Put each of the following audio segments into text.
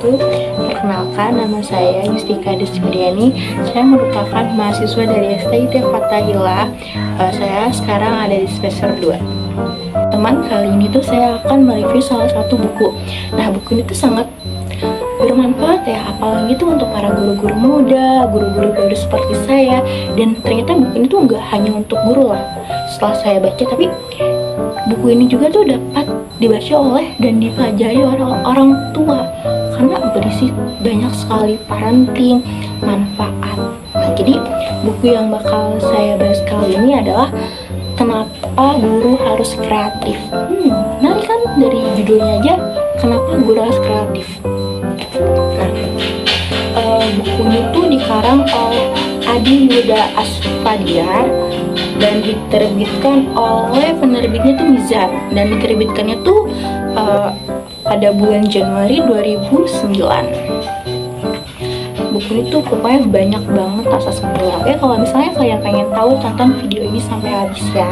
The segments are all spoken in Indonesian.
wabarakatuh. Perkenalkan, nama saya Yustika Despriani. Saya merupakan mahasiswa dari STIT Fathahillah. Saya sekarang ada di semester 2. Teman, kali ini tuh saya akan mereview salah satu buku. Nah, buku ini tuh sangat bermanfaat ya, apalagi tuh untuk para guru-guru muda, guru-guru baru seperti saya. Dan ternyata buku ini tuh nggak hanya untuk guru lah. Setelah saya baca, tapi buku ini juga tuh dapat dibaca oleh dan dipelajari orang tua karena berisi banyak sekali parenting, manfaat. Nah, jadi buku yang bakal saya bahas kali ini adalah Kenapa Guru Harus Kreatif. Menarik kan dari judulnya aja, kenapa guru harus kreatif. Nah, bukunya tuh dikarang oleh Adi Yuda Asfadiar dan diterbitkan oleh penerbitnya tuh Mizan, dan diterbitkannya tuh pada bulan Januari 2009. Buku itu pokoknya banyak banget asas-asasnya. Oke, kalau misalnya kalian pengen tahu, tonton video ini sampai habis ya.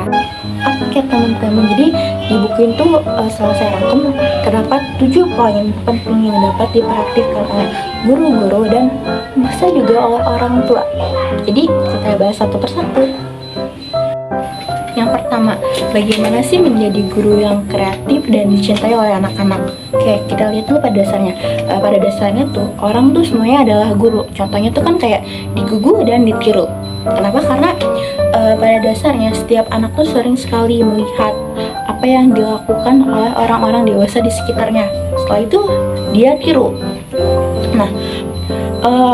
Oke teman-teman, jadi di buku itu setelah saya rangkum terdapat 7 poin penting yang dapat dipraktikkan oleh guru-guru dan bisa juga oleh orang tua. Jadi kita bahas satu persatu. Yang pertama, bagaimana sih menjadi guru yang kreatif dan dicintai oleh anak-anak? Oke, kita lihat dulu pada dasarnya. Pada dasarnya tuh, orang tuh semuanya adalah guru. Contohnya tuh kan kayak digugu dan ditiru. Kenapa? Karena pada dasarnya setiap anak tuh sering sekali melihat apa yang dilakukan oleh orang-orang dewasa di sekitarnya. Setelah itu, dia tiru. Nah,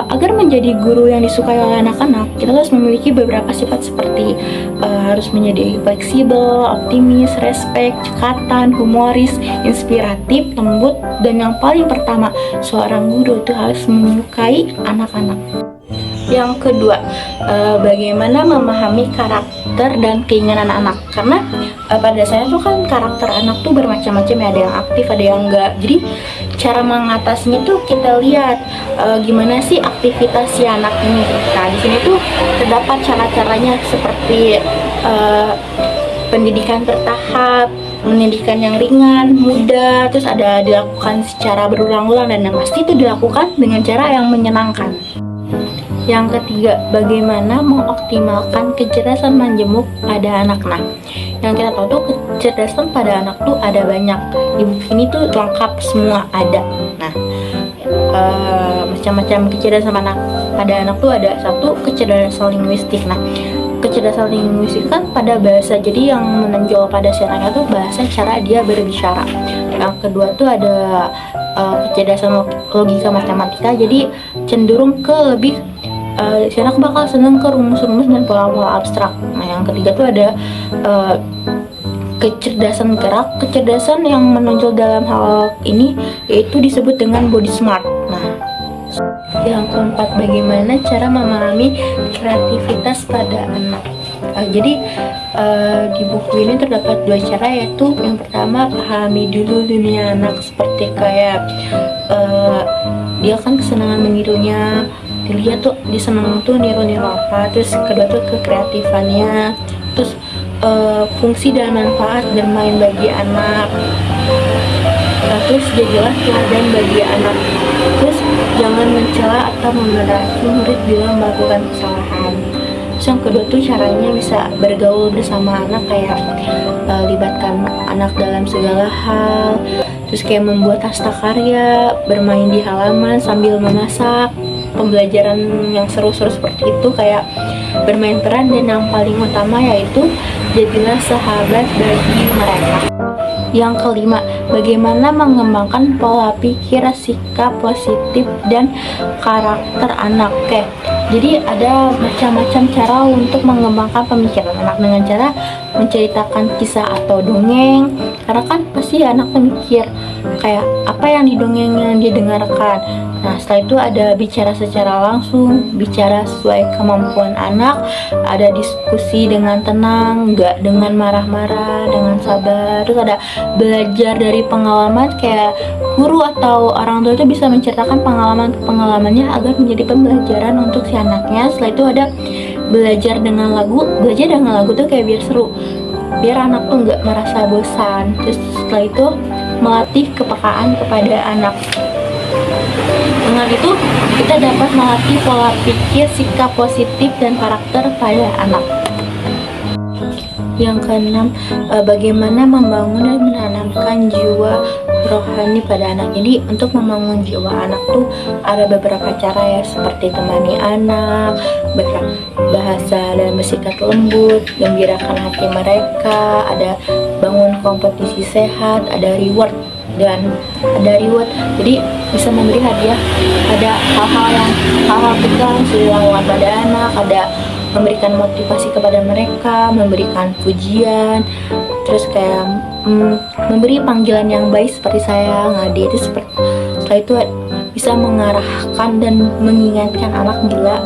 agar menjadi guru yang disukai oleh anak-anak, kita harus memiliki beberapa sifat seperti harus menjadi fleksibel, optimis, respect, cekatan, humoris, inspiratif, lembut, dan yang paling pertama, seorang guru itu harus menyukai anak-anak. Yang kedua, bagaimana memahami karakter dan keinginan anak. Karena pada dasarnya tuh kan karakter anak tuh bermacam-macam ya, ada yang aktif, ada yang enggak. Jadi cara mengatasinya tuh kita lihat gimana sih aktivitas si anak ini. Nah, di sini tuh terdapat cara-caranya seperti pendidikan bertahap, pendidikan yang ringan, mudah, terus ada dilakukan secara berulang-ulang, dan yang pasti itu dilakukan dengan cara yang menyenangkan. Yang ketiga, bagaimana mengoptimalkan kecerdasan menjemuk pada anak. Nah, yang kita tahu tuh kecerdasan pada anak tuh ada banyak. Di buku ini tuh lengkap semua ada. Nah, macam-macam kecerdasan pada anak tuh ada. Satu, kecerdasan linguistik. Nah, kecerdasan linguistik kan pada bahasa, jadi yang menonjol pada si anaknya tuh bahasa, cara dia berbicara. Yang kedua tuh ada kecerdasan logika matematika, jadi cenderung ke lebih si anak bakal seneng ke rumus-rumus dan pola-pola abstrak. Nah, yang ketiga tuh ada kecerdasan gerak, kecerdasan yang menonjol dalam hal ini yaitu disebut dengan body smart. Nah, yang keempat, bagaimana cara memahami kreativitas pada anak. Jadi di buku ini terdapat 2 cara, yaitu yang pertama, pahami dulu dunia anak, seperti kayak dia kan kesenangan menirunya, dilihat tuh dia senang tuh niru-niru apa. Terus kedua tuh kekreatifannya, terus fungsi dan manfaat bermain bagi anak. Nah, terus jadilah teladan bagi anak. Terus jangan mencela atau memarahi murid bila melakukan kesalahan. Terus yang kedua tuh caranya bisa bergaul bersama anak, kayak libatkan anak dalam segala hal. Terus kayak membuat hastakarya, bermain di halaman sambil memasak, pembelajaran yang seru-seru seperti itu, kayak bermain peran, dan yang paling utama yaitu jadilah sahabat bagi mereka. Yang kelima, bagaimana mengembangkan pola pikir, sikap positif, dan karakter anak. Oke, jadi ada macam-macam cara untuk mengembangkan pemikiran anak dengan cara menceritakan kisah atau dongeng, karena kan pasti anak memikir kayak apa yang di dongengnya dia dengarkan. Nah, setelah itu ada bicara secara langsung, bicara sesuai kemampuan anak, ada diskusi dengan tenang, nggak dengan marah-marah, dengan sabar. Terus ada belajar dari pengalaman, kayak guru atau orang tua itu bisa menceritakan pengalamannya agar menjadi pembelajaran untuk si anaknya. Setelah itu ada belajar dengan lagu tuh kayak biar seru, biar anak tuh nggak merasa bosan. Terus setelah itu melatih kepekaan kepada anak. dengan itu kita dapat melatih pola pikir, sikap positif, dan karakter pada anak. Yang keenam, bagaimana membangun dan menanamkan jiwa rohani pada anak. Jadi untuk membangun jiwa anak tuh ada beberapa cara ya, seperti temani anak, bahasa dan bersikap lembut, gembirakan hati mereka, ada bangun kompetisi sehat, ada reward. Jadi bisa memberi hadiah, ada hal-hal kecil yang sudah dilakukan pada anak, ada memberikan motivasi kepada mereka, memberikan pujian, terus kayak memberi panggilan yang baik seperti sayang, adik. Itu setelah itu bisa mengarahkan dan mengingatkan anak bila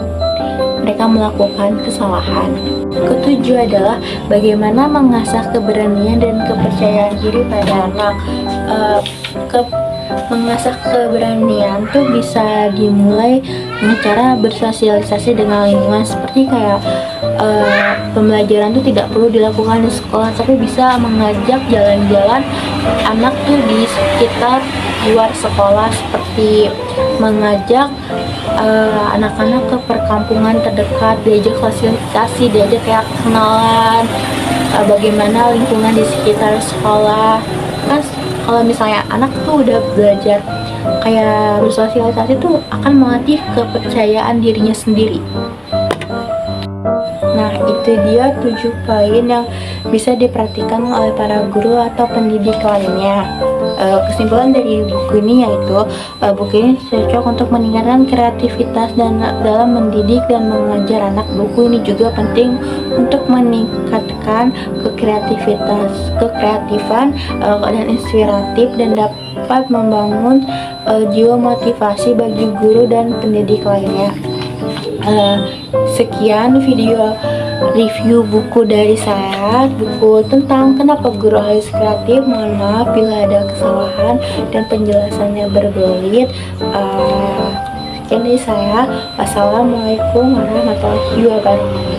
mereka melakukan kesalahan. Ketujuh adalah bagaimana mengasah keberanian dan kepercayaan diri pada anak. Mengasah keberanian tuh bisa dimulai dengan cara bersosialisasi dengan lingkungan, seperti kayak pembelajaran tuh tidak perlu dilakukan di sekolah, tapi bisa mengajak jalan-jalan anak tuh di sekitar luar sekolah, seperti mengajak anak-anak ke perkampungan terdekat, diajak sosialisasi, diajak kayak kenalan bagaimana lingkungan di sekitar sekolah. Kan kalau misalnya anak tuh udah belajar kayak bersosialisasi tuh akan melatih kepercayaan dirinya sendiri. Nah, itu dia 7 poin yang bisa diperhatikan oleh para guru atau pendidik lainnya. Kesimpulan dari buku ini yaitu buku ini cocok untuk meningkatkan kreativitas dan dalam mendidik dan mengajar anak. Buku ini juga penting untuk meningkatkan kekreatifan dan inspiratif, dan dapat membangun jiwa motivasi bagi guru dan pendidik lainnya. Sekian video review buku dari saya, buku tentang kenapa guru harus kreatif. Mohon maaf bila ada kesalahan dan penjelasannya berbelit. Sekian dari saya. Wassalamualaikum warahmatullahi wabarakatuh.